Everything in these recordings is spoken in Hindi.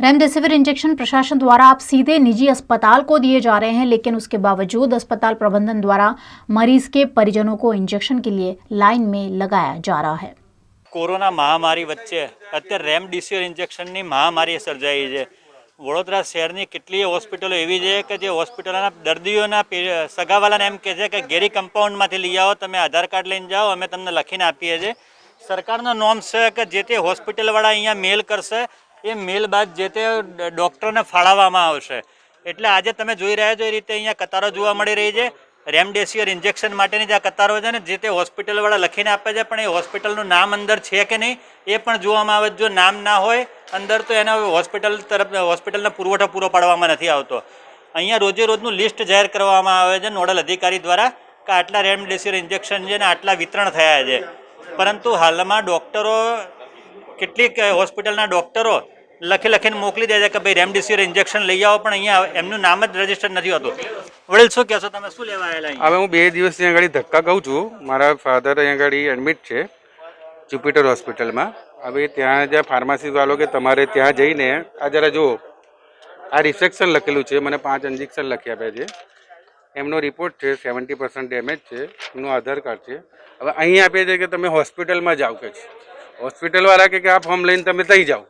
रेमडेसिविर इंजेक्शन प्रशासन द्वारा अब सीधे निजी अस्पताल को दिए जा रहे हैं, लेकिन उसके बावजूद अस्पताल प्रबंधन द्वारा मरीज के परिजनों को इंजेक्शन के लिए लाइन में लगाया जा रहा है। कोरोना महामारी वच्चे અત્યારે રેમડેસિવિર ઇન્જેક્શનની મહામારી સર્જાઈ છે। વડોદરા શહેરની કેટલીય હોસ્પિટલો એવી છે કે જે હોસ્પિટલના દર્દીઓના સગાવાલાને એમ કહે છે કે ગેરી કમ્પાઉન્ડમાંથી લઈ આવો, તમે આધાર કાર્ડ લઈને જાઓ, અમે તમને લખીને આપીએ છીએ। સરકારનો નોર્મ છે કે જે તે હોસ્પિટલવાળા અહીંયા મેલ કરશે, એ મેલ બાદ જે તે ડૉક્ટરને ફાળવવામાં આવશે। એટલે આજે તમે જોઈ રહ્યા છો એ રીતે અહીંયા કતારો જોવા મળી રહી છે। રેમડેસિવિર ઇન્જેક્શન માટેની જે આ કતારો છે ને, જે તે હોસ્પિટલવાળા લખીને આપે છે, પણ એ હોસ્પિટલનું નામ અંદર છે કે નહીં એ પણ જોવામાં આવે। જો નામ ના હોય અંદર તો એના હોસ્પિટલને પુરવઠો પૂરો પાડવામાં નથી આવતો। અહીંયા રોજે રોજનું લિસ્ટ જાહેર કરવામાં આવે છે નોડલ અધિકારી દ્વારા કે આટલા રેમડેસિવિર ઇન્જેક્શન છે ને આટલા વિતરણ થયા છે, પરંતુ હાલમાં ડૉક્ટરો કેટલીક હોસ્પિટલના ડૉક્ટરો લખીને મોકલી દે છે કે ભાઈ રેમડેસિવિર ઇન્જેક્શન લઈ આવો, પણ અહીંયા એમનું નામ જ રજીસ્ટર નથી હોતું। વડીલ શું કહેશો, તમે શું લેવા આવેલા? હવે હું 2 દિવસની આગળ ધક્કા કહું છું। મારા ફાધર અહીંયા આગળ એડમિટ છે જુપિટર હોસ્પિટલમાં। હવે ત્યાં જ્યાં ફાર્માસી વાળો કે તમારે ત્યાં જઈને આ જરા જુઓ, આ રિસેપ્શન લખેલું છે, મને 5 ઇન્જેક્શન લખી આપ્યા છે, એમનો રિપોર્ટ છે, 70% ડેમેજ છે, એમનું આધાર કાર્ડ છે। હવે અહીં આપે છે કે તમે હોસ્પિટલમાં જાઓ, કે છે હોસ્પિટલવાળા કે આ ફોર્મ લઈને તમે ત્યાં જાઓ,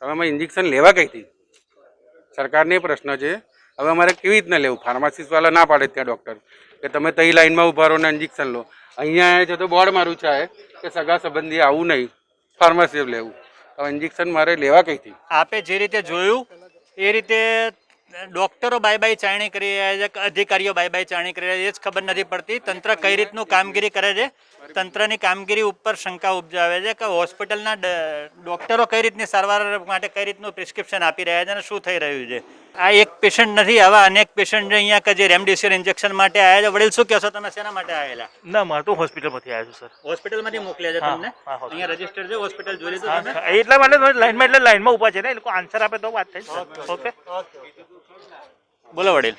તમે ઇન્જેક્શન લેવા કઈથી? સરકારને પ્રશ્ન છે। હવે અમારે કેવી રીતના લેવું? ફાર્માસિસ્ટવાળા ના પાડે ત્યાં ડૉક્ટર કે તમે તઈ લાઈનમાં ઊભા રહો ને ઇન્જેક્શન લો। અહીંયા આવે છે તો બોર્ડ મારું છે કે સગા સંબંધી આવું નહીં, ફાર્માસી લેવું। હવે ઇન્જેક્શન મારે લેવા કઈથી? આપે જે રીતે જોયું એ રીતે ડૉક્ટરો બાય ચાણી કરી રહ્યા છે, અધિકારીઓ બાય ચાણી કરી રહ્યા છે, એ જ ખબર નથી પડતી તંત્ર કઈ રીતનું કામગીરી કરે છે। તંત્રની કામગીરી ઉપર શંકા ઉપજાવે છે કે હોસ્પિટલના ડૉક્ટરો કઈ રીતની સારવાર માટે કઈ રીતનું પ્રિસ્ક્રિપ્શન આપી રહ્યા છે અને શું થઈ રહ્યું છે। આ એક પેશન્ટ નથી, આવા અનેક પેશન્ટ છે અહીંયા કે જે રેમડેસિવિર ઇન્જેક્શન માટે આવ્યા છે। વડીલ શું કહેશો, તમે શેના માટે આવેલા? ના, મારે તો હોસ્પિટલમાંથી આવ્યો છું સર। હોસ્પિટલમાંથી મોકલ્યા છે તમને? અહીંયા રજીસ્ટર છે, હોસ્પિટલ જોઈ લીધું તમે? એટલા માટે લાઈનમાં ઊભા છે ને, એ લોકો આન્સર આપે તો વાત થાય। ઓકે, બોલો વડીલ।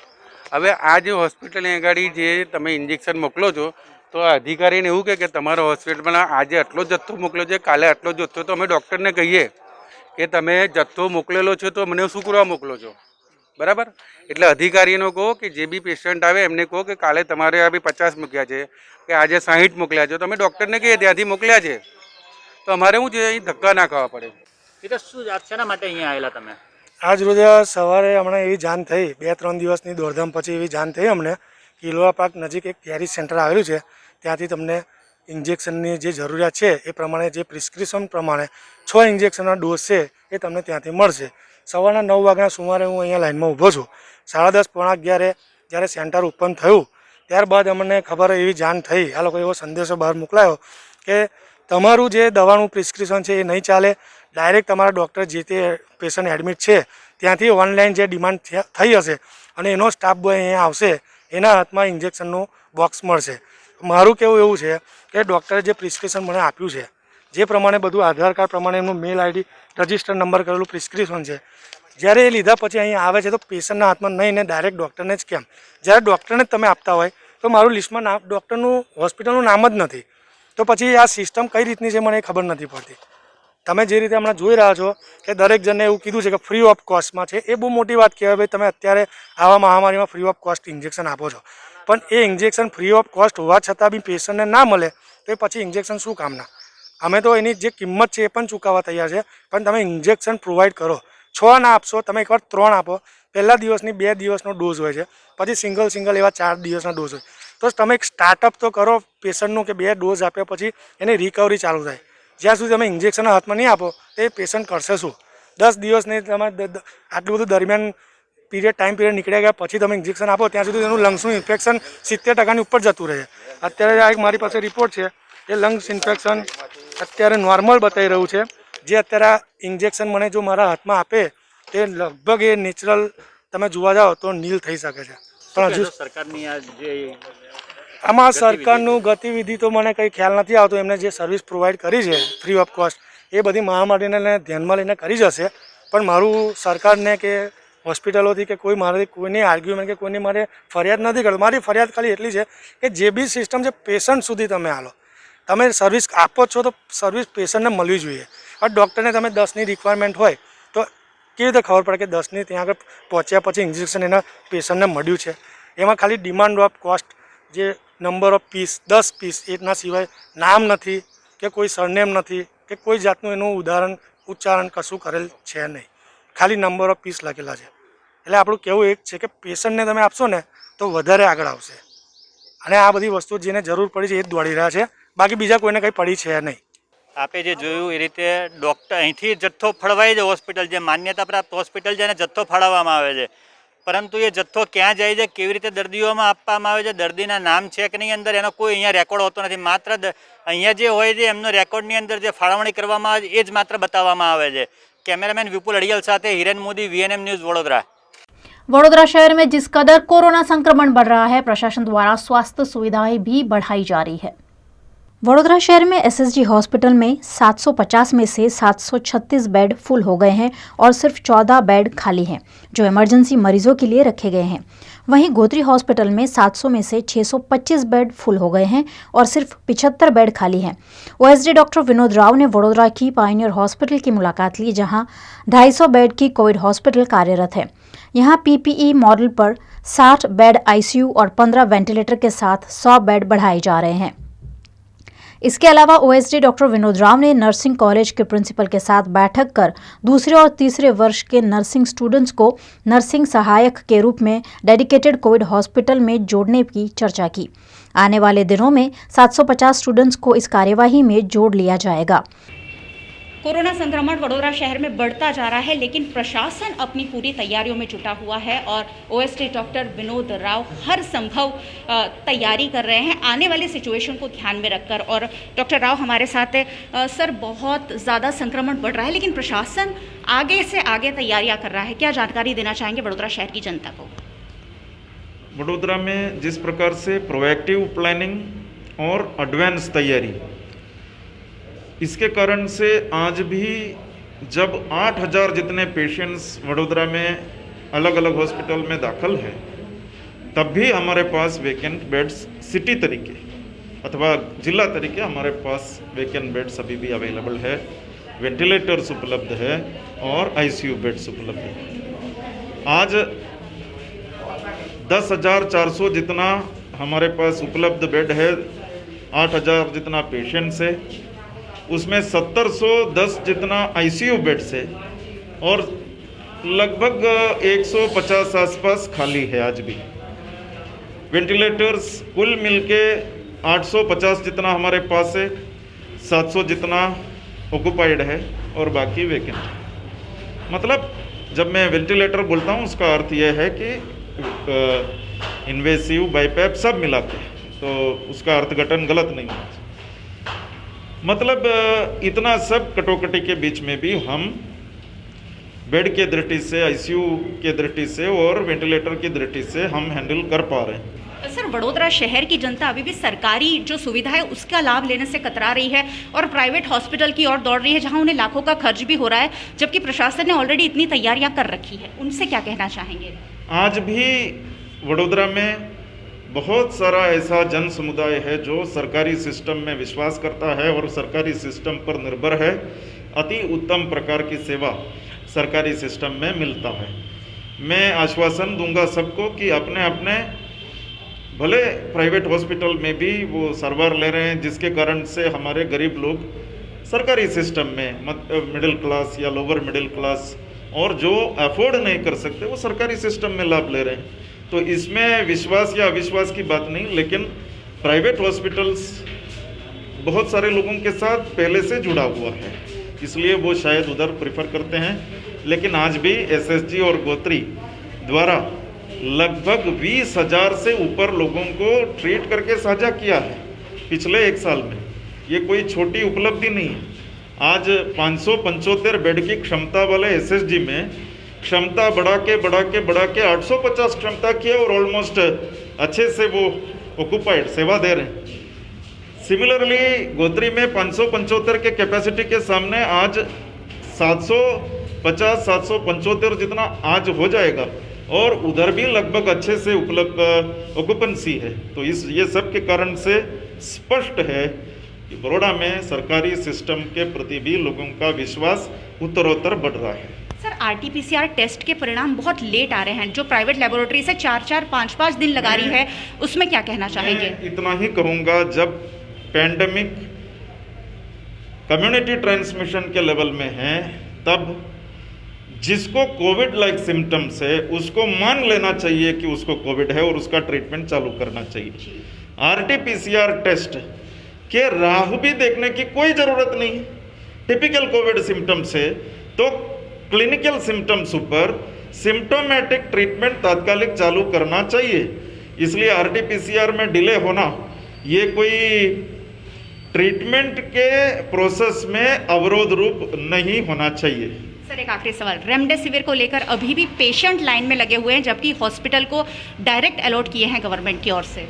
હવે આ જે હોસ્પિટલની આગળ જે તમે ઇન્જેક્શન મોકલો છો, તો અધિકારીને એવું કે તમારા હોસ્પિટલમાં આજે આટલો જથ્થો મોકલ્યો છે, કાલે આટલો જથ્થો, તો અમે ડૉક્ટરને કહીએ કે તમે જથ્થો મોકલેલો છે તો મને શું કરવા મોકલો છો? બરાબર? એટલે અધિકારીનો કહો કે જે બી પેશન્ટ આવે એમને કહો કે કાલે તમારે આ બી 50 મૂક્યા છે કે આજે 60 મોકલ્યા છે, તો અમે ડૉક્ટરને કહીએ ત્યાંથી મોકલ્યા છે, તો અમારે શું છે અહીં ધક્કા ના ખાવા પડે। એ તો શું શેના માટે અહીંયા આવેલા તમે? આજ રોજ સવારે હમણાં એવી જાણ થઈ, 2-3 દિવસની દોડધામ પછી એવી જાણ થઈ અમને કે કિલોવા પાર્ક નજીક એક ગેરેજ સેન્ટર આવેલું છે, ત્યાંથી તમને ઇન્જેક્શનની જે જરૂરિયાત છે એ પ્રમાણે જે પ્રિસ્ક્રિપ્શન પ્રમાણે 6 ઇન્જેક્શનના ડોઝ છે એ તમને ત્યાંથી મળશે। સવારના 9 વાગ્યાના સુમારે હું અહીંયા લાઈનમાં ઊભો છું। 10:30 પોણા 11 જ્યારે સેન્ટર ઓપન થયું ત્યારબાદ અમને ખબર એવી જાણ થઈ, આ લોકો એવો સંદેશો બહાર મોકલાયો કે તમારું જે દવાનું પ્રિસ્ક્રિપ્શન છે એ નહીં ચાલે, ડાયરેક્ટ તમારા ડૉક્ટર જે તે પેશન્ટ એડમિટ છે ત્યાંથી ઓનલાઈન જે ડિમાન્ડ થઈ હશે અને એનો સ્ટાફ બોય અહીંયા આવશે, એના હાથમાં ઇન્જેક્શનનું બોક્સ મળશે। મારું કહેવું એવું છે કે ડૉક્ટરે જે પ્રિસ્ક્રિપ્શન મને આપ્યું છે, જે પ્રમાણે બધું આધાર કાર્ડ પ્રમાણે એમનું મેલ આઈડી રજિસ્ટર નંબર કરેલું પ્રિસ્ક્રિપ્શન છે, જ્યારે એ લીધા પછી અહીંયા આવે છે તો પેશન્ટના હાથમાં નહીં ને ડાયરેક્ટ ડૉક્ટરને જ કેમ? જ્યારે ડૉક્ટરને જ તમે આપતા હોય તો મારું લિસ્ટમાં નામ ડૉક્ટરનું હોસ્પિટલનું નામ જ નથી, તો પછી આ સિસ્ટમ કઈ રીતની છે મને ખબર નથી પડતી। તમે જે રીતે હમણાં જોઈ રહ્યા છો કે દરેક જણને એવું કીધું છે કે ફ્રી ઓફ કોસ્ટમાં છે, એ બહુ મોટી વાત કહેવાય। ભાઈ તમે અત્યારે આવા મહામારીમાં ફ્રી ઓફ કોસ્ટ ઇન્જેક્શન આપો છો, પણ એ ઇન્જેક્શન ફ્રી ઓફ કોસ્ટ હોવા છતાં બી પેશન્ટને ના મળે તો એ પછી ઇન્જેક્શન શું કામના? અમે તો એની જે કિંમત છે એ પણ ચૂકવવા તૈયાર છે, પણ તમે ઇન્જેક્શન પ્રોવાઈડ કરો। 6 ના આપશો, તમે એકવાર 3 આપો, પહેલા દિવસની 2 દિવસનો ડોઝ હોય છે, પછી સિંગલ એવા 4 દિવસના ડોઝ હોય, તો તમે એક સ્ટાર્ટઅપ તો કરો પેશન્ટનું કે 2 ડોઝ આપ્યા પછી એની રિકવરી ચાલુ થાય। જ્યાં સુધી તમે ઇન્જેક્શન હાથમાં નહીં આપો તો એ પેશન્ટ કરશે શું? 10 દિવસની તમે આટલું બધું દરમિયાન ટાઈમ પિરિયડ નીકળ્યા ગયા પછી તમે ઇન્જેક્શન આપો ત્યાં સુધી એનું લંગ્સનું ઇન્ફેક્શન 70% ઉપર જતું રહે। અત્યારે આ એક મારી પાસે રિપોર્ટ છે, એ લંગ્સ ઇન્ફેક્શન અત્યારે નોર્મલ બતાવી રહ્યું છે। જે અત્યારે આ ઇન્જેક્શન મને જો મારા હાથમાં આપે તે લગભગ એ નેચરલ તમે જોવા જાઓ તો નીલ થઈ શકે છે, પણ હજુ સરકારની આ જે આમાં સરકારનું ગતિવિધિ તો મને કંઈ ખ્યાલ નથી આવતો। એમને જે સર્વિસ પ્રોવાઈડ કરી છે ફ્રી ઓફ કોસ્ટ એ બધી મહામારીને ધ્યાનમાં લઈને કરી જશે, પણ મારું સરકારને કે હોસ્પિટલોથી કે કોઈની આર્ગ્યુમેન્ટ કે કોઈની મારે ફરિયાદ નથી કરતો। મારી ફરિયાદ ખાલી એટલી છે કે જે બી સિસ્ટમ છે પેશન્ટ સુધી તમે હાલો, તમે સર્વિસ આપો છો તો સર્વિસ પેશન્ટને મળવી જોઈએ। और डॉक्टर ने तमे 10 ની રિક્વાયરમેન્ટ હોય तो કેવી રીતે ખબર પડે કે 10ની ત્યાં આગળ પહોંચ્યા પછી ઇન્જેક્શન એના પેશન્ટને મળ્યું છે? એમાં ખાલી ડિમાન્ડ ઓફ કોસ્ટ, જે નંબર ઓફ પીસ 10 પીસ, એના સિવાય નામ નથી કે કોઈ સરનેમ નથી કે કોઈ જાતનું એનું ઉચ્ચારણ કશું કરેલ છે નહીં, ખાલી નંબર ઓફ પીસ લખેલા છે. એટલે આપણું કહેવું એક છે કે પેશન્ટને તમે આપશો ને તો વધારે આગળ આવશે, અને આ બધી વસ્તુઓ જેને જરૂર પડી છે એ જ દોડી રહ્યા છે, બાકી બીજા કોઈને કંઈ પડી છે નહીં. આપે જે જોયું એ રીતે ડૉક્ટર અહીંથી જથ્થો ફળવાય છે, હોસ્પિટલ જે માન્યતા પ્રાપ્ત હોસ્પિટલ છે એને જથ્થો ફાળવવામાં આવે છે, પરંતુ એ જથ્થો ક્યાં જાય છે, કેવી રીતે દર્દીઓમાં આપવામાં આવે છે, દર્દીના નામ છે કે નહીં અંદર, એનો કોઈ અહીંયા રેકોર્ડ હોતો નથી. માત્ર અહીંયા જે હોય છે એમનો રેકોર્ડની અંદર જે ફાળવણી કરવામાં આવે છે એ જ માત્ર બતાવવામાં આવે છે. કેમેરામેન વિપુલ અડિયલ સાથે હિરેન મોદી, VNM ન્યૂઝ, વડોદરા. वडोदरा शहर में जिस कदर कोरोना संक्रमण बढ़ रहा है, प्रशासन द्वारा स्वास्थ्य सुविधाएं भी बढ़ाई जा रही है. वडोदरा शहर में SSG हॉस्पिटल में 750 में से 736 बेड फुल हो गए हैं और सिर्फ 14 बेड खाली हैं, जो इमरजेंसी मरीजों के लिए रखे गए हैं. वहीं गोत्री हॉस्पिटल में 700 में से 625 बेड फुल हो गए हैं और सिर्फ 75 बेड खाली हैं. OSD डॉक्टर विनोद राव ने वडोदरा की पायनियर हॉस्पिटल की मुलाकात ली, जहां 250 बेड की कोविड हॉस्पिटल कार्यरत है. यहाँ PPE मॉडल पर 60 बेड ICU और 15 वेंटिलेटर के साथ 100 बेड बढ़ाए जा रहे हैं. इसके अलावा OSD डॉक्टर विनोद राव ने नर्सिंग कॉलेज के प्रिंसिपल के साथ बैठक कर दूसरे और तीसरे वर्ष के नर्सिंग स्टूडेंट्स को नर्सिंग सहायक के रूप में डेडिकेटेड कोविड हॉस्पिटल में जोड़ने की चर्चा की. आने वाले दिनों में 750 स्टूडेंट्स को इस कार्यवाही में जोड़ लिया जाएगा. कोरोना संक्रमण वडोदरा शहर में बढ़ता जा रहा है, लेकिन प्रशासन अपनी पूरी तैयारियों में जुटा हुआ है और OSD डॉक्टर विनोद राव हर संभव तैयारी कर रहे हैं आने वाली सिचुएशन को ध्यान में रखकर. और डॉक्टर राव हमारे साथ है. सर, बहुत ज़्यादा संक्रमण बढ़ रहा है, लेकिन प्रशासन आगे से आगे तैयारियां कर रहा है. क्या जानकारी देना चाहेंगे वडोदरा शहर की जनता को? वडोदरा में जिस प्रकार से प्रोएक्टिव प्लानिंग और एडवांस तैयारी, इसके कारण से आज भी जब 8000 जितने पेशेंट्स वडोदरा में अलग अलग हॉस्पिटल में दाखिल हैं, तब भी हमारे पास वेकेंट बेड्स सिटी तरीके अथवा जिला तरीके हमारे पास वेकेंट बेड्स अभी भी अवेलेबल है, वेंटिलेटर्स उपलब्ध है और ICU बेड्स उपलब्ध है. आज 10,400 जितना हमारे पास उपलब्ध बेड है, 8000 जितना पेशेंट्स है, उसमें 1710 जितना ICU बेड्स है और लगभग 150 आसपास खाली है. आज भी वेंटिलेटर्स कुल मिलके 850 जितना हमारे पास है, 700 जितना ऑक्युपाइड है और बाकी वेकेंट है. मतलब जब मैं वेंटिलेटर बोलता हूँ उसका अर्थ यह है कि इन्वेसिव, बाईपैप सब मिला के, तो उसका अर्थघटन गलत नहीं होना. मतलब इतना सब कटोकटी के बीच में भी हम बेड के दृष्टि से, ICU के दृष्टि से और वेंटिलेटर की दृष्टि से हम हैंडल कर पा रहे हैं. सर, वडोदरा शहर की जनता अभी भी सरकारी जो सुविधा है उसका लाभ लेने से कतरा रही है और प्राइवेट हॉस्पिटल की ओर दौड़ रही है, जहां उन्हें लाखों का खर्च भी हो रहा है, जबकि प्रशासन ने ऑलरेडी इतनी तैयारियां कर रखी है. उनसे क्या कहना चाहेंगे? आज भी वडोदरा में बहुत सारा ऐसा जन समुदाय है जो सरकारी सिस्टम में विश्वास करता है और सरकारी सिस्टम पर निर्भर है. अति उत्तम प्रकार की सेवा सरकारी सिस्टम में मिलता है. मैं आश्वासन दूंगा सबको कि अपने अपने भले प्राइवेट हॉस्पिटल में भी वो सारवार ले रहे हैं, जिसके कारण से हमारे गरीब लोग सरकारी सिस्टम में मिडिल क्लास या लोअर मिडिल क्लास और जो अफोर्ड नहीं कर सकते वो सरकारी सिस्टम में लाभ ले रहे हैं. तो इसमें विश्वास या अविश्वास की बात नहीं, लेकिन प्राइवेट हॉस्पिटल्स बहुत सारे लोगों के साथ पहले से जुड़ा हुआ है, इसलिए वो शायद उधर प्रेफर करते हैं. लेकिन आज भी SSG और गोत्री द्वारा लगभग 20,000 से ऊपर लोगों को ट्रीट करके साझा किया है पिछले 1 साल में. ये कोई छोटी उपलब्धि नहीं है. आज 575 बेड की क्षमता वाले SSG में क्षमता बढ़ा के 850 क्षमता की है और ऑलमोस्ट अच्छे से वो ऑक्युपाइड सेवा दे रहे हैं. सिमिलरली गोत्री में 575 के कैपेसिटी के सामने आज 750, 775 जितना आज हो जाएगा और उधर भी लगभग अच्छे से उपलब्ध ऑक्युपेंसी है. तो ये सब के कारण से स्पष्ट है कि बड़ौदा में सरकारी सिस्टम के प्रति भी लोगों का विश्वास उत्तरोत्तर बढ़ रहा है. सर आरटीपीसीआर टेस्ट के परिणाम बहुत लेट आ रहे हैं, जो प्राइवेट लेबोरेटरी से 4-4, 5-5 दिन लगा रही है, उसमें क्या कहना चाहेंगे? मैं इतना ही कहूँगा, जब पैंडेमिक कम्युनिटी ट्रांसमिशन के लेवल में है, तब जिसको कोविड लाइक सिम्टम्स है उसको मान लेना चाहिए कि उसको कोविड है और उसका ट्रीटमेंट चालू करना चाहिए। आरटीपीसीआर टेस्ट के राह भी देखने की कोई ज़रूरत नहीं। टिपिकल कोविड सिम्टम्स है तो क्लिनिकल सिम्टम्स ऊपर सिम्टोमेटिक ट्रीटमेंट तात्कालिक चालू करना चाहिए। इसलिए आरटीपीसीआर में डिले होना ये कोई ट्रीटमेंट के प्रोसेस में अवरोध रूप नहीं होना चाहिए। सर एक आखिरी सवाल, रेमडेसिविर को लेकर अभी भी पेशेंट लाइन में लगे हुए हैं, जबकि हॉस्पिटल को डायरेक्ट अलॉट किए हैं गवर्नमेंट की ओर से।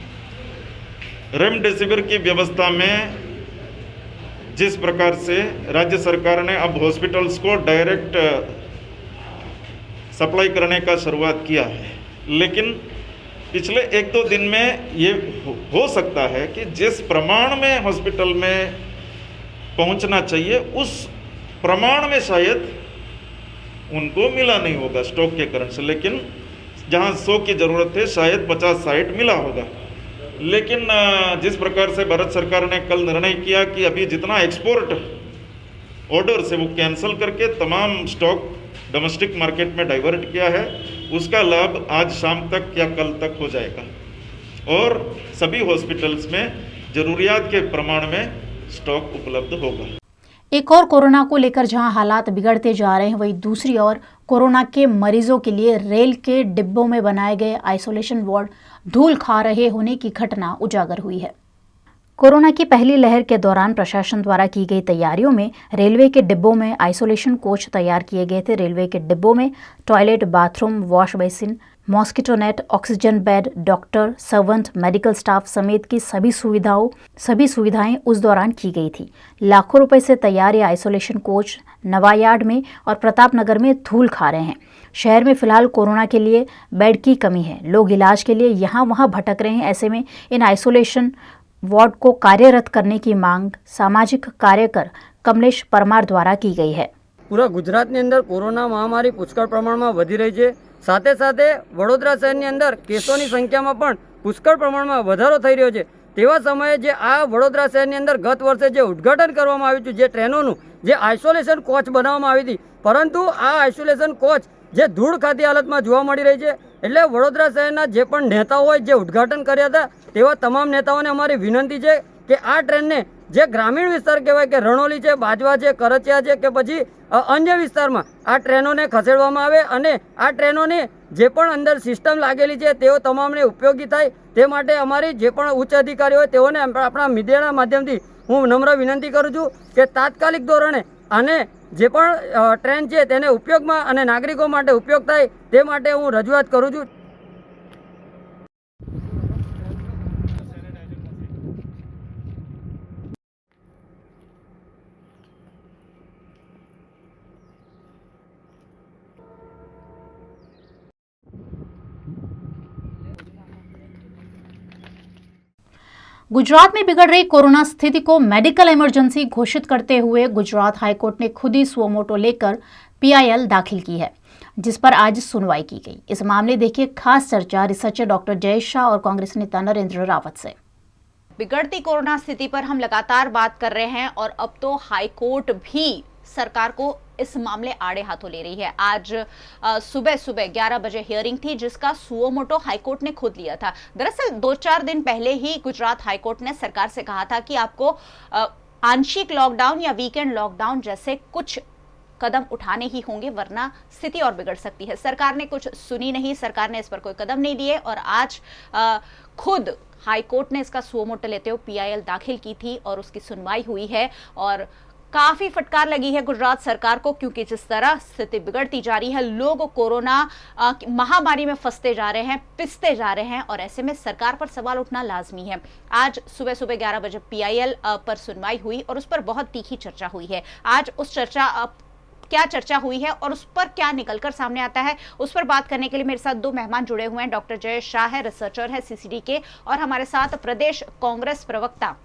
रेमडेसिविर की व्यवस्था में जिस प्रकार से राज्य सरकार ने अब हॉस्पिटल्स को डायरेक्ट सप्लाई करने का शुरुआत किया है, लेकिन पिछले 1-2 दिन में ये हो सकता है कि जिस प्रमाण में हॉस्पिटल में पहुंचना चाहिए उस प्रमाण में शायद उनको मिला नहीं होगा स्टॉक के कारण से, लेकिन जहां 100 की ज़रूरत है शायद 50-60 मिला होगा। लेकिन जिस प्रकार से भारत सरकार ने कल निर्णय किया कि अभी जितना एक्सपोर्ट ऑर्डर से वो कैंसिल करके तमाम स्टॉक डोमेस्टिक मार्केट में डाइवर्ट किया है, उसका लाभ आज शाम तक या कल तक हो जाएगा और सभी हॉस्पिटल्स में ज़रूरियात के प्रमाण में स्टॉक उपलब्ध होगा। एक और कोरोना को लेकर जहां हालात बिगड़ते जा रहे हैं, वहीं दूसरी ओर कोरोना के मरीजों के लिए रेल के डिब्बों में बनाए गए आइसोलेशन वार्ड धूल खा रहे होने की घटना उजागर हुई है। कोरोना की पहली लहर के दौरान प्रशासन द्वारा की गई तैयारियों में रेलवे के डिब्बों में आइसोलेशन कोच तैयार किए गए थे। रेलवे के डिब्बों में toilet, bathroom, wash basin, mosquito net, oxygen bed, doctor, servant, medical staff समेत की सभी सुविधाएं उस दौरान की गई थी। लाखों रुपए से तैयार ये आइसोलेशन कोच नवायार्ड में और प्रतापनगर में धूल खा रहे हैं। शहर में फिलहाल कोरोना के लिए बेड की कमी है, लोग इलाज के लिए यहाँ वहाँ भटक रहे हैं। ऐसे में इन आइसोलेशन वार्ड को कार्यरत करने की मांग सामाजिक कार्यकर कमलेश परमार द्वारा की गई है। पूरा गुजरातની અંદર કોરોના મહામારી પુષ્કળ પ્રમાણમાં વધી રહી છે, સાથે સાથે વડોદરા શહેરની અંદર કેસોની સંખ્યામાં પણ પુષ્કળ પ્રમાણમાં વધારો થઈ રહ્યો છે। તેવા સમયે જે આ વડોદરા શહેરની અંદર ગત વર્ષે જે ઉદ્ઘાટન કરવામાં આવ્યું છે, જે ટ્રેનોનું જે આઇસોલેશન કોચ બનાવવામાં આવી હતી, પરંતુ આ આઇસોલેશન કોચ જે ધૂળ ખાતી હાલતમાં જોવા મળી રહી છે। એટલે વડોદરા શહેરના જે પણ નેતાઓ હોય જે ઉદ્ઘાટન કર્યા હતા તેવા તમામ નેતાઓને અમારી વિનંતી છે કે આ ટ્રેનને જે ગ્રામીણ વિસ્તાર કહેવાય કે રણોલી છે, બાજવા છે, કરચિયા છે કે પછી અન્ય વિસ્તારમાં આ ટ્રેનોને ખસેડવામાં આવે અને આ ટ્રેનોને જે પણ અંદર સિસ્ટમ लागेली છે તેઓ તમામને ઉપયોગી થાય તે માટે અમારી જે પણ ઉચ્ચ અધિકારી હોય તેઓને આપણા મીડિયાના માધ્યમથી હું નમ્ર વિનંતી કરું છું કે તાત્કાલિક ધોરણે આને જે પણ ટ્રેન છે તેને ઉપયોગમાં અને નાગરિકો માટે ઉપયોગ થાય તે માટે હું રજૂઆત કરું છું। गुजरात में बिगड़ रही कोरोना स्थिति को मेडिकल इमरजेंसी घोषित करते हुए गुजरात हाईकोर्ट ने खुद ही सुओ मोटो लेकर पीआईएल दाखिल की है, जिस पर आज सुनवाई की गई। इस मामले देखिए खास चर्चा रिसर्चर डॉक्टर जयेश शाह और कांग्रेस नेता नरेंद्र रावत से। बिगड़ती कोरोना स्थिति पर हम लगातार बात कर रहे हैं और अब तो हाईकोर्ट भी सरकार को इस मामले आड़े हाथों ले रही है। आज सुबह 11 बजे हियरिंग थी, जिसका सुओ मोटो हाईकोर्ट ने खुद लिया था। दरअसल 2-4 दिन पहले ही गुजरात हाईकोर्ट ने सरकार से कहा था कि आपको आंशिक लॉकडाउन या वीकेंड लॉकडाउन जैसे कुछ कदम उठाने ही होंगे, वरना स्थिति और बिगड़ सकती है। सरकार ने कुछ सुनी नहीं, सरकार ने इस पर कोई कदम नहीं लिए और आज खुद हाईकोर्ट ने इसका सुओ मोटो लेते हुए पीआईएल दाखिल की थी और उसकी सुनवाई हुई है। और काफी फटकार लगी है गुजरात सरकार को, क्योंकि जिस तरह स्थिति बिगड़ती जा रही है, लोग कोरोना महामारी में फंसते जा रहे हैं, पिसते जा रहे हैं और ऐसे में सरकार पर सवाल उठना लाजमी है। आज सुबह 11 बजे पीआईएल पर सुनवाई हुई और उस पर बहुत तीखी चर्चा हुई है। आज उस क्या चर्चा हुई है और उस पर क्या निकलकर सामने आता है, उस पर बात करने के लिए मेरे साथ 2 मेहमान जुड़े हुए हैं। डॉक्टर जयेश शाह है, रिसर्चर है सीसीडी के, और हमारे साथ प्रदेश कांग्रेस प्रवक्ता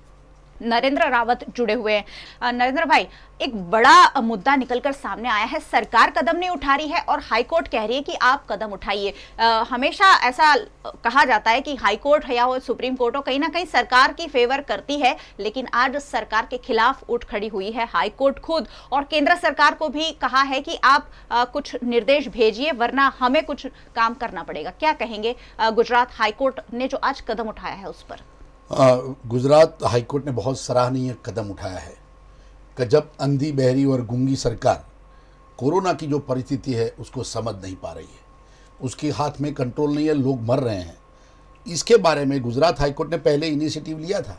नरेंद्र रावत जुड़े हुए हैं। नरेंद्र भाई, एक बड़ा मुद्दा निकलकर सामने आया है, सरकार कदम नहीं उठा रही है और हाईकोर्ट कह रही है कि आप कदम उठाइए। हमेशा ऐसा कहा जाता है कि हाईकोर्ट या वो सुप्रीम कोर्ट हो, कहीं ना कहीं सरकार की फेवर करती है, लेकिन आज सरकार के खिलाफ उठ खड़ी हुई है हाईकोर्ट खुद, और केंद्र सरकार को भी कहा है कि आप कुछ निर्देश भेजिए वरना हमें कुछ काम करना पड़ेगा। क्या कहेंगे गुजरात हाईकोर्ट ने जो आज कदम उठाया है उस पर? गुजरात हाईकोर्ट ने बहुत सराहनीय कदम उठाया है कि जब अंधी, बहरी और गूंगी सरकार कोरोना की जो परिस्थिति है उसको समझ नहीं पा रही है, उसके हाथ में कंट्रोल नहीं है, लोग मर रहे हैं, इसके बारे में गुजरात हाईकोर्ट ने पहले इनिशिएटिव लिया था।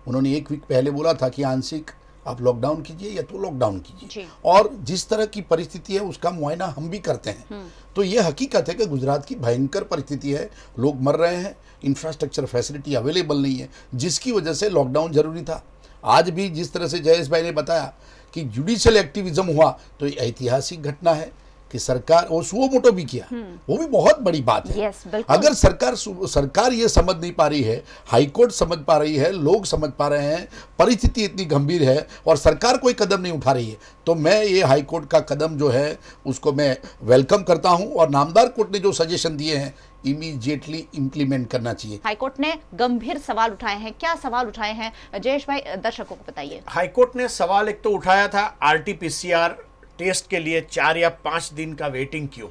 उन्होंने 1 वीक पहले बोला था कि आंशिक आप लॉकडाउन कीजिए या तो लॉकडाउन कीजिए, और जिस तरह की परिस्थिति है उसका मुआयना हम भी करते हैं। तो ये हकीकत है कि गुजरात की भयंकर परिस्थिति है, लोग मर रहे हैं, इंफ्रास्ट्रक्चर फैसिलिटी अवेलेबल नहीं है, जिसकी वजह से लॉकडाउन जरूरी था। आज भी जिस तरह से जयेश भाई ने बताया कि जुडिशियल एक्टिविज्म हुआ, तो ये ऐतिहासिक घटना है कि सरकार और सुओ मोटो भी किया, वो भी बहुत बड़ी बात है। अगर सरकार ये समझ नहीं पा रही है, हाईकोर्ट समझ पा रही है, लोग समझ पा रहे हैं, परिस्थिति इतनी गंभीर है और सरकार कोई कदम नहीं उठा रही है, तो मैं ये हाईकोर्ट का कदम जो है उसको मैं वेलकम करता हूं। और नामदार कोर्ट ने जो सजेशन दिए हैं इमीडिएटली इम्प्लीमेंट करना चाहिए। हाईकोर्ट ने गंभीर सवाल उठाए हैं, क्या सवाल उठाए हैं जयेश भाई, दर्शकों को बताइए। हाईकोर्ट ने सवाल एक तो उठाया था RT-PCR टेस्ट के लिए 4 या 5 दिन का वेटिंग क्यों?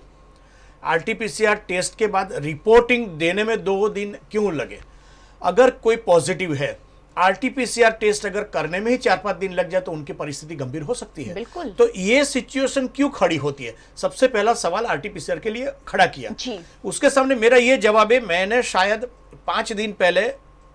RT-PCR टेस्ट के बाद रिपोर्टिंग देने में 2 दिन क्यों लगे? अगर कोई पॉजिटिव है, RT-PCR टेस्ट अगर करने में ही 4-5 दिन लग जाए तो उनकी परिस्थिति गंभीर हो सकती है। बिल्कुल। तो ये सिचुएशन क्यों खड़ी होती है? सबसे पहला सवाल RT-PCR के लिए खड़ा किया जी। उसके सामने मेरा ये जवाब है, मैंने शायद 5 दिन पहले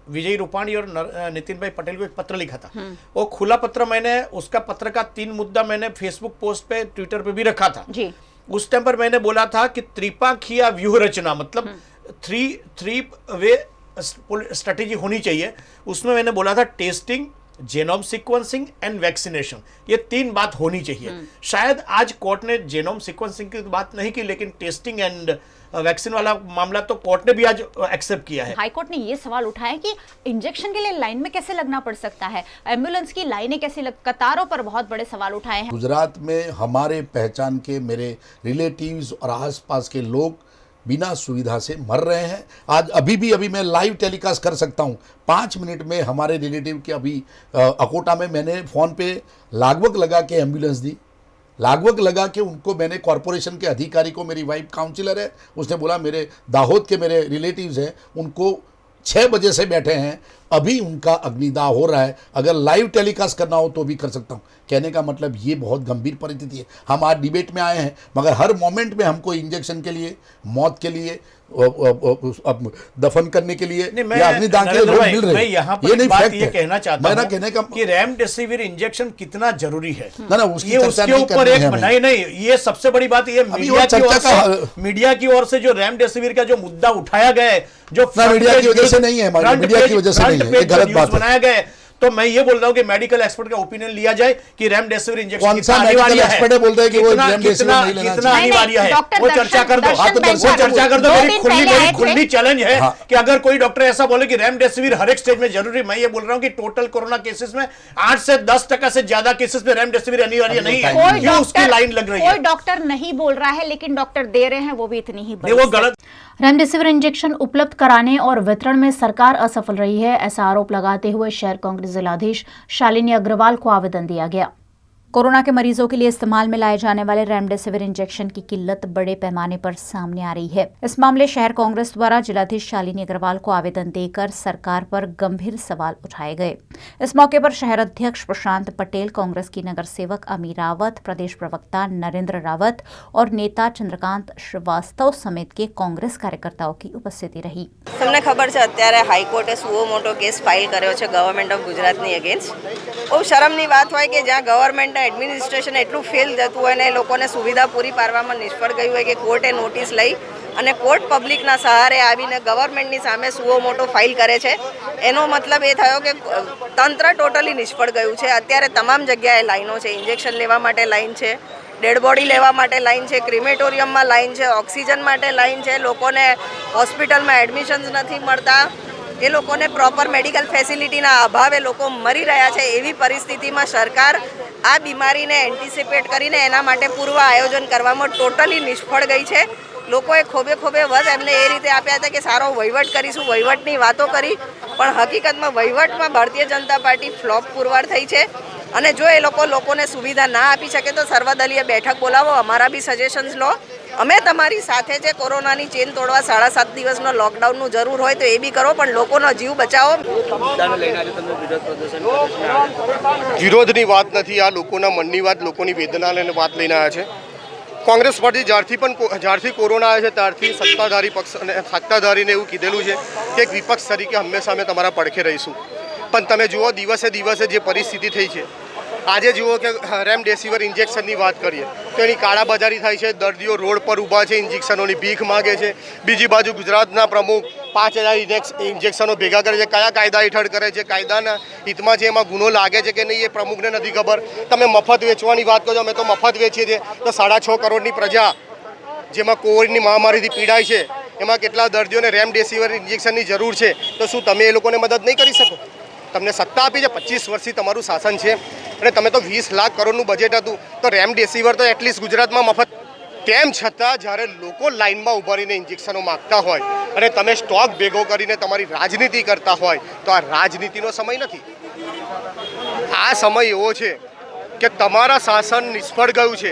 विजय रूपाणी और नितिन भाई पटेल को एक पत्र लिखा था, वो खुला पत्र, मैंने उसका पत्र का 3 मुद्दा मैंने फेसबुक पोस्ट पे, ट्विटर पे भी रखा था जी। उस टाइम पर मैंने बोला था कि त्रिपाखीय व्यूह रचना, मतलब 3 वे स्ट्रेटेजी होनी चाहिए। उसमें मैंने बोला था testing, genome sequencing and vaccination, ये 3 बात होनी चाहिए। शायद आज कोर्ट ने जेनोम सीक्वेंसिंग की बात नहीं की, लेकिन टेस्टिंग एंड वैक्सीन वाला मामला तो कोर्ट ने भी आज एक्सेप्ट किया है। हाईकोर्ट ने ये सवाल उठाया कि इंजेक्शन के लिए लाइन में कैसे लगना पड़ सकता है, एम्बुलेंस की लाइनें कैसे कतारों पर बहुत बड़े सवाल उठाए हैं। गुजरात में हमारे पहचान के मेरे रिलेटिव्स और आसपास के लोग बिना सुविधा से मर रहे हैं। आज अभी मैं लाइव टेलीकास्ट कर सकता हूं। 5 मिनट में हमारे रिलेटिव के अभी अकोटा में मैंने फ़ोन पे लागवक लगा के एम्बुलेंस दी, लागवक लगा के उनको मैंने कॉरपोरेशन के अधिकारी को, मेरी वाइफ काउंसिलर है, उसने बोला मेरे दाहोद के मेरे रिलेटिव्स हैं, उनको 6 बजे से बैठे हैं, अभी उनका अग्निदाह हो रहा है। अगर लाइव टेलीकास्ट करना हो तो भी कर सकता हूं। कहने का मतलब ये बहुत गंभीर परिस्थिति है। हम आज डिबेट में आए हैं, मगर हर मोमेंट में हमको इंजेक्शन के लिए, मौत के लिए, दफन करने के लिए या अग्निदान के लिए लोग मिल रहे हैं। मैं यहाँ पर ये बात ये कहना चाहता हूँ कहने का कि रेमडेसिविर इंजेक्शन कितना जरूरी है, ना उसकी ये उसके ऊपर एक नहीं, ये सबसे बड़ी बात ये मीडिया की ओर से जो रेमडेसिविर का जो मुद्दा उठाया गया है, जो मीडिया की वजह से नहीं है, मीडिया की वजह से नहीं है, गलत बात बनाया गया है। तो मैं ये बोल रहा हूँ कि मेडिकल एक्सपर्ट का ओपिनियन लिया जाए कि रेमडेसिविर इंजेक्शन कितना अनिवार्य है, बोलते हैं कि वो रेमडेसिविर नहीं लेना कितना अनिवार्य है, वो चर्चा कर दो, वो चर्चा कर दो। मेरी खुली चैलेंज है कि अगर कोई डॉक्टर ऐसा बोले कि रेमडेसिविर हर एक स्टेज में जरूरी, मैं ये बोल रहा हूँ कि टोटल कोरोना केसेस में 8 से 10% से ज्यादा केसेस में रेमडेसिविर अनिवार्य नहीं है, ये उसकी लाइन लग रही है। कोई डॉक्टर नहीं बोल रहा है, लेकिन डॉक्टर दे रहे हैं, वो भी इतनी ही वो गलत। रेमडेसिविर इंजेक्शन उपलब्ध कराने और वितरण में सरकार असफल रही है, ऐसा आरोप लगाते हुए शहर कांग्रेस जिलाधीश शालिनी अग्रवाल को आवेदन दिया गया। कोरोना के मरीजों के लिए इस्तेमाल में लाए जाने वाले रेमडेसिविर इंजेक्शन की किल्लत बड़े पैमाने पर सामने आ रही है। इस मामले शहर कांग्रेस द्वारा जिलाधीश शालिनी अग्रवाल को आवेदन देकर सरकार पर गंभीर सवाल उठाए गए। इस मौके पर शहर अध्यक्ष प्रशांत पटेल, कांग्रेस की नगर सेवक अमी रावत, प्रदेश प्रवक्ता नरेंद्र रावत और नेता चंद्रकांत श्रीवास्तव समेत के कांग्रेस कार्यकर्ताओं की उपस्थिति रही। તમને ખબર છે અત્યારે હાઈકોર્ટે સુઓ મોટો કેસ ફાઇલ કર્યો છે ગવર્મેન્ટ ઓફ ગુજરાતની અગેન્સ્ટ। બહુ શરમની વાત હોય કે જ્યાં ગવર્મેન્ટ એડમિનિસ્ટ્રેશન એટલું ફેલ જતું હોય ને લોકોને સુવિધા પૂરી પાડવામાં નિષ્ફળ ગયું હોય કે કોર્ટે નોટિસ લઈ અને કોર્ટ પબ્લિકના સહારે આવીને ગવર્મેન્ટની સામે સુઓ મોટો ફાઇલ કરે છે, એનો મતલબ એ થયો કે તંત્ર ટોટલી નિષ્ફળ ગયું છે। અત્યારે તમામ જગ્યાએ લાઈનો છે, ઇન્જેક્શન લેવા માટે લાઈન છે, डेड बॉडी लेवा माटे लाइन है, क्रिमेटोरियम में लाइन है, ऑक्सीजन माटे लाइन है, लोगों ने हॉस्पिटल में एडमिशन्स नहीं मळता, એ લોકોને પ્રોપર મેડિકલ ફેસિલિટીના અભાવે લોકો મરી રહ્યા છે. એવી પરિસ્થિતિમાં સરકાર આ બીમારીને એન્ટિસિપેટ કરીને એના માટે પૂર્વ આયોજન કરવામાં ટોટલી નિષ્ફળ ગઈ છે. લોકોએ ખોબે વધ એમને એ રીતે આપ્યા હતા કે સારો વહીવટ કરીશું, વહીવટની વાતો કરી, પણ હકીકતમાં વહીવટમાં ભારતીય જનતા પાર્ટી ફ્લોપ પુરવાર થઈ છે. અને જો એ લોકોને સુવિધા ના આપી શકે તો સર્વદલીય બેઠક બોલાવો, અમારા બી સજેશન્સ લો. અમે તમારી સાથે છે. કોરોનાની ચેન તોડવા 7.5 દિવસનો લોકડાઉનનું જરૂર હોય તો એ બી કરો, પણ લોકોનો જીવ બચાવો. વિરોધની વાત નથી, આ લોકોના મનની વાત, લોકોની વેદનાને વાત લઈને આવ્યા છે. કોંગ્રેસ પાર્ટી જ્યારથી કોરોના આવે છે ત્યારથી સત્તાધારીને એવું કીધેલું છે કે એક વિપક્ષ તરીકે હંમેશા અમે તમારા પડખે રહીશું. પણ તમે જુઓ દિવસે જે પરિસ્થિતિ થઈ છે, આજે જુઓ કે રેમડેસિવિર ઇન્જેક્શનની વાત કરીએ તો એની કાળાબજારી થાય છે. દર્દીઓ રોડ પર ઊભા છે, ઇન્જેક્શનોની ભીખ માગે છે. બીજી બાજુ ગુજરાતના પ્રમુખ 5000 ઇન્જેક્શનો ભેગા કરે છે. કયા કાયદા હેઠળ કરે છે, કાયદાના હિતમાં છે, એમાં ગુનો લાગે છે કે નહીં એ પ્રમુખને નથી ખબર. તમે મફત વેચવાની વાત કરો, અમે તો મફત વેચીએ છીએ. તો 6.5 કરોડની પ્રજા જેમાં કોવિડની મહામારીથી પીડાય છે, એમાં કેટલા દર્દીઓને રેમડેસિવિર ઇન્જેક્શનની જરૂર છે, તો શું તમે એ લોકોને મદદ નહીં કરી શકો? તમને સત્તા આપી છે, 25 વર્ષથી તમારું શાસન છે અને તમે તો 20 લાખ કરોડનું બજેટ હતું, તો રેમડેસિવિર તો એટલીસ્ટ ગુજરાતમાં મફત. તેમ છતાં જ્યારે લોકો લાઇનમાં ઊભા રહીને ઇન્જેક્શનો માગતા હોય અને તમે સ્ટોક ભેગો કરીને તમારી રાજનીતિ કરતા હોય તો આ રાજનીતિનો સમય નથી. આ સમય એવો છે કે તમારા શાસન નિષ્ફળ ગયું છે.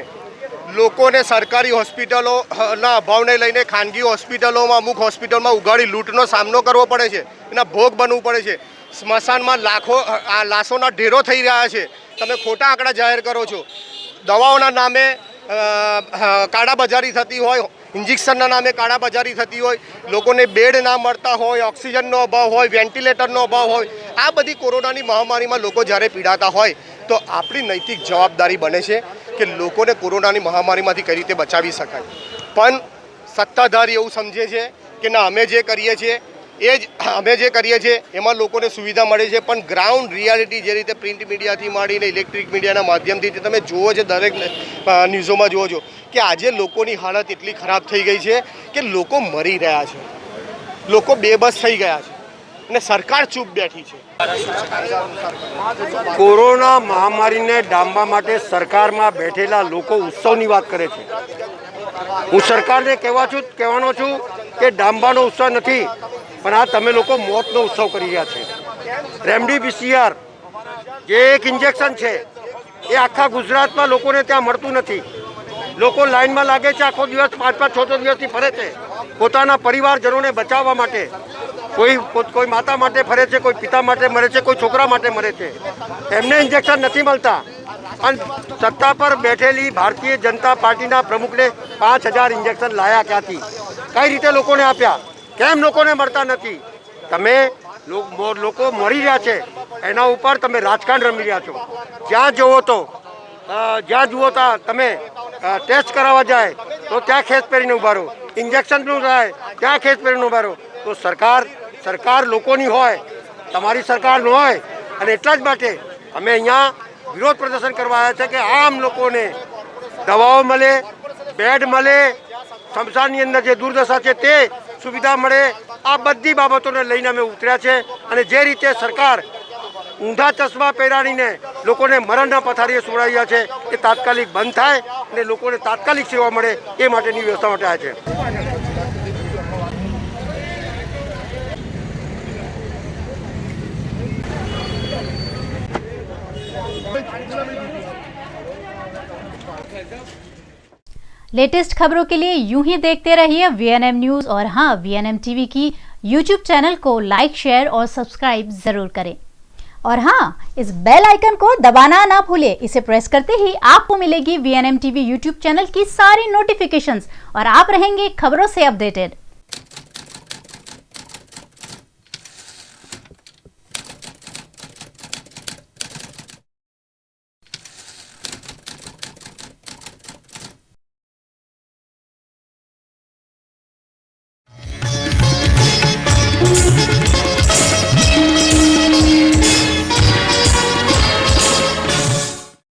લોકોને સરકારી હોસ્પિટલોના અભાવને લઈને ખાનગી હોસ્પિટલોમાં, અમુક હોસ્પિટલમાં ઉગાડી લૂંટનો સામનો કરવો પડે છે, એના ભોગ બનવું પડે છે. સ્મશાનમાં લાશોના ઢેરો થઈ રહ્યા છે. તમે ખોટા આંકડા જાહેર કરો છો. દવાઓના નામે કાળાબજારી થતી હોય, ઇન્જેક્શનના નામે કાળાબજારી થતી હોય, લોકોને બેડ ના મળતા હોય, ઓક્સિજનનો અભાવ હોય, વેન્ટિલેટરનો અભાવ હોય. આ બધી કોરોનાની મહામારીમાં લોકો જ્યારે પીડાતા હોય તો આપણી નૈતિક જવાબદારી બને છે કે લોકોને કોરોનાની મહામારીમાંથી કઈ રીતે બચાવી શકાય. પણ સત્તાધારી એવું સમજે છે કે ના, અમે જે કરીએ છીએ એમાં લોકોને સુવિધા મળે છે. પણ ગ્રાઉન્ડ રિયાલિટી જે રીતે પ્રિન્ટ મીડિયાથી માંડીને ઇલેક્ટ્રિક મીડિયાના માધ્યમથી તમે જુઓ છો, દરેક ન્યૂઝોમાં જુઓ છો કે આજે લોકોની હાલત એટલી ખરાબ થઈ ગઈ છે કે લોકો મરી રહ્યા છે, લોકો બેબસ થઈ ગયા છે અને સરકાર ચૂપ બેઠી છે. કોરોના મહામારીને ડામવા માટે સરકારમાં બેઠેલા લોકો ઉત્સવની વાત કરે છે. હું સરકારને કહેવાનો છું કે ડામવાનો ઉત્સવ નથી, પણ આ તમે લોકો મોતનો ઉત્સવ કરી રહ્યા છે. રેમડેસિવિર જે એક ઇન્જેક્શન છે એ આખા ગુજરાતમાં લોકોને ત્યાં મળતું નથી. લોકો લાઇનમાં લાગે છે, આખો દિવસ 5-5, 6 દિવસથી ફરે છે પોતાના પરિવારજનોને બચાવવા માટે. કોઈ માતા માટે ફરે છે, કોઈ પિતા માટે મરે છે, કોઈ છોકરા માટે મરે છે. એમને ઇન્જેક્શન નથી મળતા. અને સત્તા પર બેઠેલી ભારતીય જનતા પાર્ટીના પ્રમુખને 5000 ઇન્જેક્શન લાયા ક્યાંથી? કઈ રીતે લોકોને આપ્યા? કેમ લોકોને મળતા નથી? તમે લોકો મરી રહ્યા છે એના ઉપર તમે રાજકારણ રમી રહ્યા છો. જ્યાં જુઓ તો તમે ટેસ્ટ કરાવવા જાય તો ત્યાં ખેસ પહેરીને ઉભા રહો, ઇન્જેક્શનનું થાય ત્યાં ખેસ પહેરીને ઉભા રહો. તો સરકાર લોકોની હોય, તમારી સરકાર ન હોય. અને એટલા જ માટે અમે અહીંયા વિરોધ પ્રદર્શન કરવા આવ્યા છે કે આમ લોકોને દવાઓ મળે, બેડ મળે, સ્મશાનની અંદર જે દુર્દશા છે તે સુવિધા મળે. આ બધી બાબતોને લઈને અમે ઉતર્યા છે. અને જે રીતે સરકાર ઊંધા ચશ્મા પહેરાવીને લોકોને મરણના પથારીએ સુવડાવી રહ્યા છે એ તાત્કાલિક બંધ થાય અને લોકોને તાત્કાલિક સેવા મળે એ માટેની વ્યવસ્થા માટે આવ્યા છે. लेटेस्ट खबरों के लिए यूं ही देखते रहिए VNM न्यूज़ और हाँ, VNM टीवी की YouTube चैनल को लाइक, शेयर और सब्सक्राइब जरूर करें। और हाँ, इस बेल आइकन को दबाना ना भूलें। इसे प्रेस करते ही आपको मिलेगी VNM टीवी YouTube चैनल की सारी नोटिफिकेशंस और आप रहेंगे खबरों से अपडेटेड।